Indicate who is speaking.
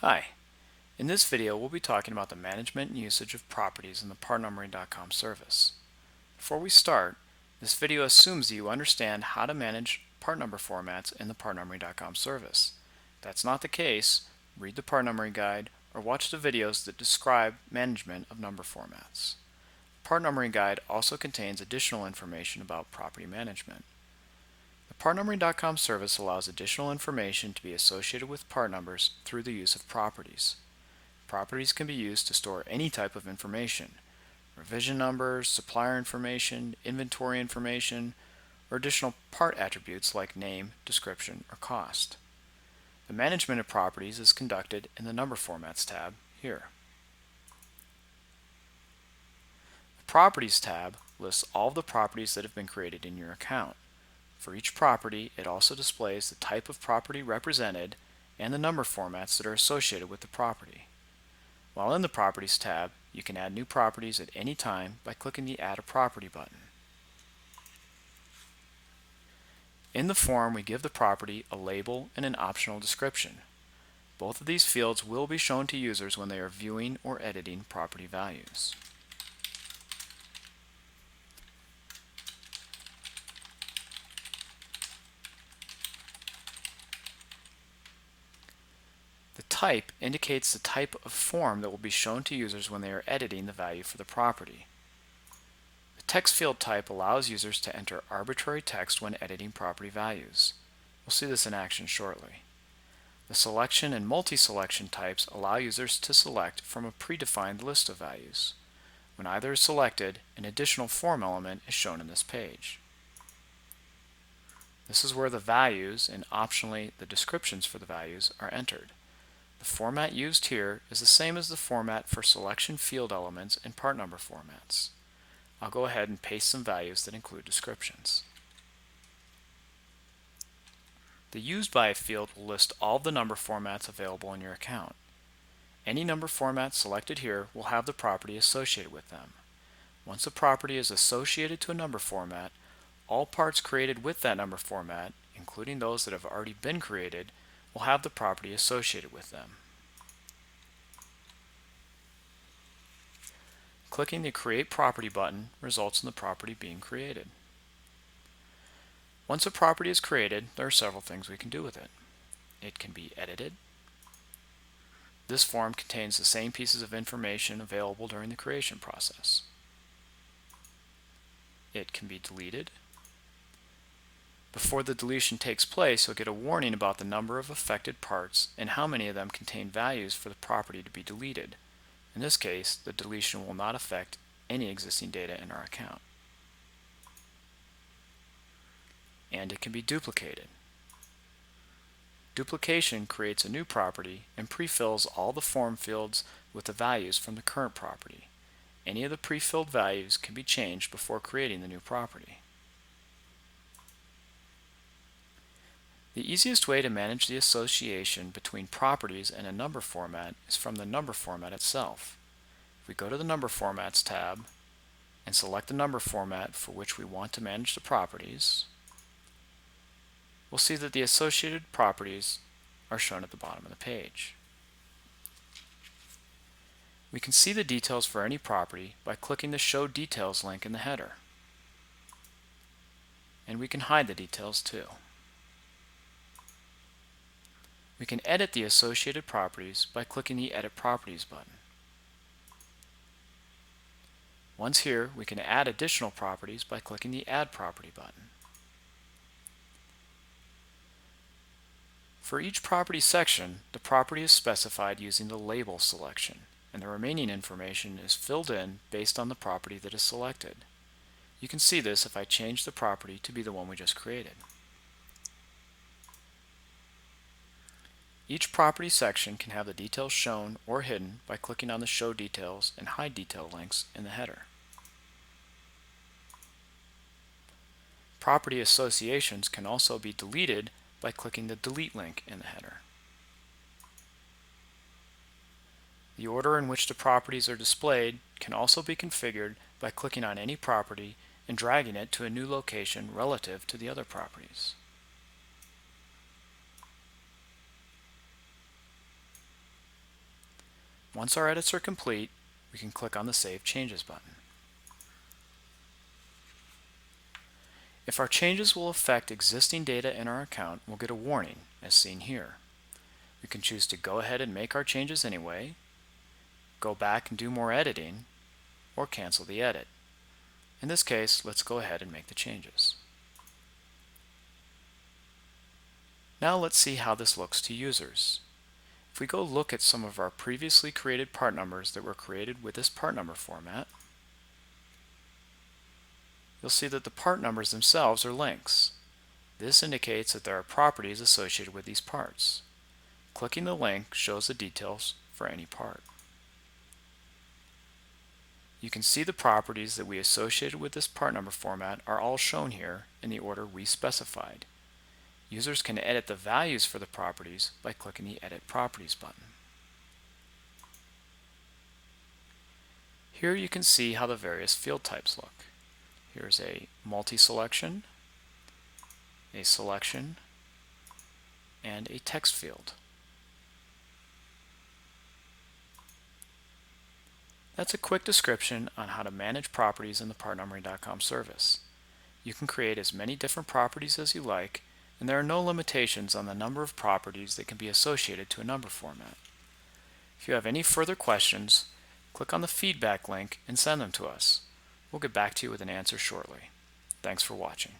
Speaker 1: Hi, in this video we'll be talking about the management and usage of properties in the partnumbering.com service. Before we start, this video assumes that you understand how to manage part number formats in the partnumbering.com service. If that's not the case, read the part numbering guide or watch the videos that describe management of number formats. The part numbering guide also contains additional information about property management. The partnumbering.com service allows additional information to be associated with part numbers through the use of properties. Properties can be used to store any type of information: revision numbers, supplier information, inventory information, or additional part attributes like name, description, or cost. The management of properties is conducted in the Number Formats tab here. The Properties tab lists all of the properties that have been created in your account. For each property, it also displays the type of property represented and the number formats that are associated with the property. While in the Properties tab, you can add new properties at any time by clicking the Add a Property button. In the form, we give the property a label and an optional description. Both of these fields will be shown to users when they are viewing or editing property values. The type indicates the type of form that will be shown to users when they are editing the value for the property. The text field type allows users to enter arbitrary text when editing property values. We'll see this in action shortly. The selection and multi-selection types allow users to select from a predefined list of values. When either is selected, an additional form element is shown in this page. This is where the values and optionally the descriptions for the values are entered. The format used here is the same as the format for selection field elements in part number formats. I'll go ahead and paste some values that include descriptions. The Used By field will list all of the number formats available in your account. Any number format selected here will have the property associated with them. Once a property is associated to a number format, all parts created with that number format, including those that have already been created, will have the property associated with them. Clicking the Create Property button results in the property being created. Once a property is created, there are several things we can do with it. It can be edited. This form contains the same pieces of information available during the creation process. It can be deleted. Before the deletion takes place, you'll get a warning about the number of affected parts and how many of them contain values for the property to be deleted. In this case, the deletion will not affect any existing data in our account. And it can be duplicated. Duplication creates a new property and pre-fills all the form fields with the values from the current property. Any of the pre-filled values can be changed before creating the new property. The easiest way to manage the association between properties and a number format is from the number format itself. If we go to the Number Formats tab and select the number format for which we want to manage the properties, we'll see that the associated properties are shown at the bottom of the page. We can see the details for any property by clicking the Show Details link in the header. And we can hide the details too. We can edit the associated properties by clicking the Edit Properties button. Once here, we can add additional properties by clicking the Add Property button. For each property section, the property is specified using the label selection, and the remaining information is filled in based on the property that is selected. You can see this if I change the property to be the one we just created. Each property section can have the details shown or hidden by clicking on the Show Details and Hide Detail links in the header. Property associations can also be deleted by clicking the Delete link in the header. The order in which the properties are displayed can also be configured by clicking on any property and dragging it to a new location relative to the other properties. Once our edits are complete, we can click on the Save Changes button. If our changes will affect existing data in our account, we'll get a warning, as seen here. We can choose to go ahead and make our changes anyway, go back and do more editing, or cancel the edit. In this case, let's go ahead and make the changes. Now let's see how this looks to users. If we go look at some of our previously created part numbers that were created with this part number format, you'll see that the part numbers themselves are links. This indicates that there are properties associated with these parts. Clicking the link shows the details for any part. You can see the properties that we associated with this part number format are all shown here in the order we specified. Users can edit the values for the properties by clicking the Edit Properties button. Here you can see how the various field types look. Here's a multi-selection, a selection, and a text field. That's a quick description on how to manage properties in the PartNumbering.com service. You can create as many different properties as you like, and there are no limitations on the number of properties that can be associated to a number format. If you have any further questions, click on the feedback link and send them to us. We'll get back to you with an answer shortly. Thanks for watching.